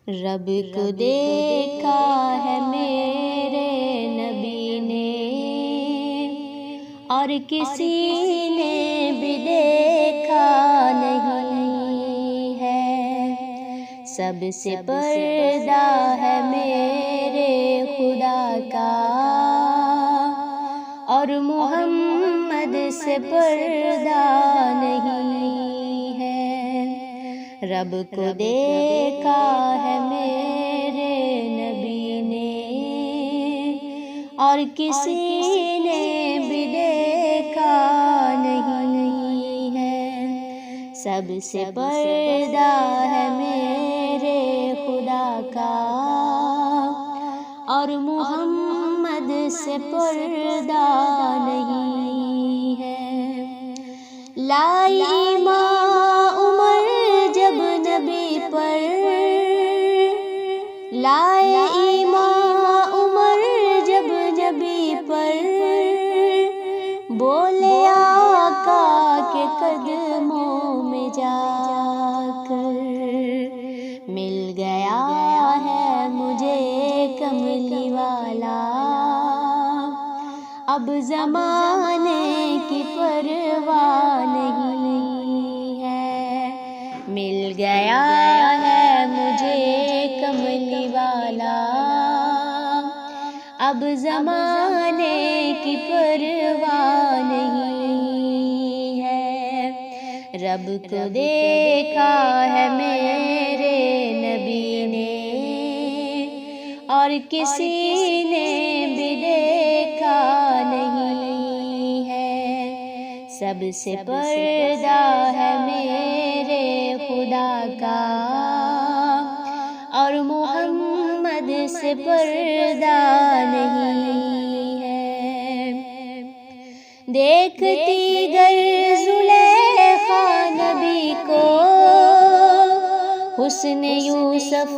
رب کو دیکھا ہے میرے نبی نے، اور کسی نے بھی دیکھا نہیں ہے۔ سب سے پردہ ہے میرے خدا کا، اور محمد سے پردہ نہیں ہے۔ رب کو دیکھا ہے میرے نبی نے، اور کسی نے بھی دیکھا نہیں ہے۔ سب سے پردہ ہے میرے خدا کا، اور محمد سے پردہ نہیں ہے۔ لائی ایمان عمر جب نبی پر، لائے ایمان عمر جب نبی پر، بولے آقا کے قدموں میں جا کر، مل گیا ہے مجھے کملی والا، اب زمانے کی پرواہ نہیں ہے۔ مل گیا ہے مجھے کملی والا، اب زمانے کی پرواہ نہیں ہے۔ رب کو دیکھا ہے میرے نبی نے، اور کسی نے بھی دیکھا نہیں ہے۔ سب سے پردہ ہے میرے خدا کا، اور محمد سے پردہ نہیں ہے۔ دیکھتی گر زلیخا نبی کو، حسن یوسف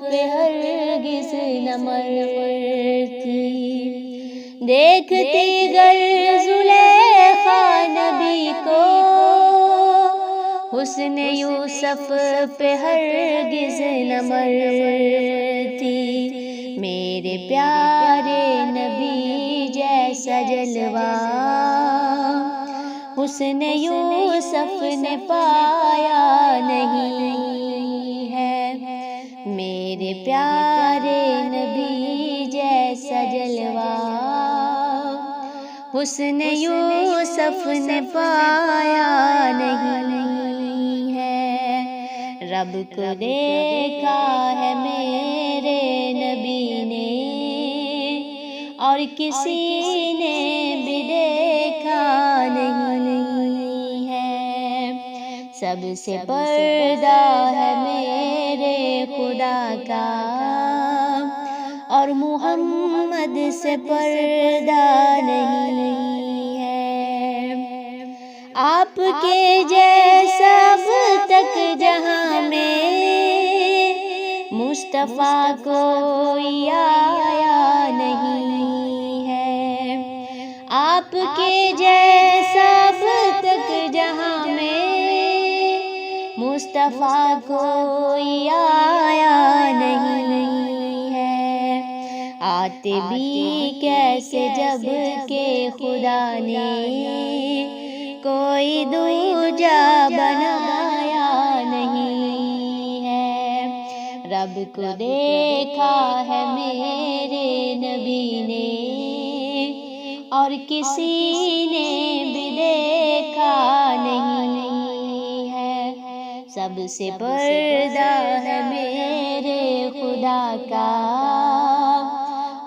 پہ ہرگز نہ مرتی۔ دیکھتی گر زلیخا نبی کو، حسن یوسف پہ ہرگز نہ مرتی۔ میرے پیارے نبی جیسا جلوہ حسن یوسف نے پایا نہیں ہے۔ میرے پیارے نبی جیسا جلوہ حسن یوسف نے پایا نہیں ہے۔ رب کو دیکھا ہے میرے نبی نے، اور کسی نے بھی دیکھا نہیں ہے۔ سب سے پردہ ہے میرے خدا کا، اور محمد سے پردہ نہیں ہے۔ آپ کے جیسا اب تک جہاں میں مصطفیٰ کوئی آیا نہیں ہے۔ آپ کے جیسا اب تک جہاں میں مصطفیٰ کوئی آیا نہیں ہے۔ آتے بھی کیسے جب کہ خدا نے کوئی دوجا بنایا نہیں ہے۔ رب کو دیکھا ہے میرے نبی نے، اور کسی نے بھی دیکھا نہیں ہے۔ سب سے پردہ ہے میرے خدا کا،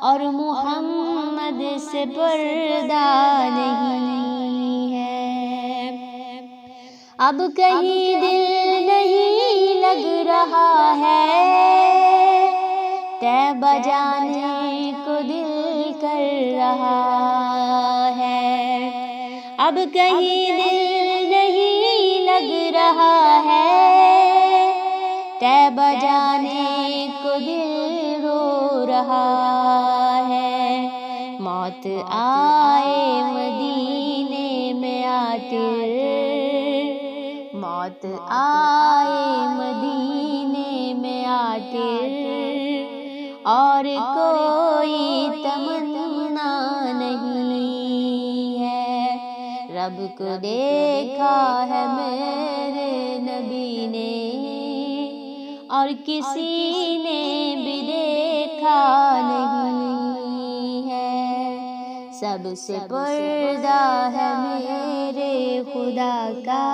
اور محمد سے پردہ نہیں ہے۔ اب کہیں دل نہیں لگ رہا ہے، طیبہ جانے کو دل کر رہا ہے۔ اب کہیں دل نہیں لگ رہا ہے، طیبہ جانے کو دل رو رہا ہے۔ موت آئے مدینے میں آتر، موت آئے مدینے میں آتر پھر اور کوئی تمنا نہیں ہے۔ رب کو دیکھا ہے میرے نبی نے اور کسی نے بھی دیکھا نہیں ہے۔ سب سے پردہ ہے میرے خدا کا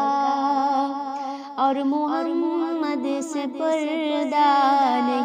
اور محمد سے پردہ نہیں۔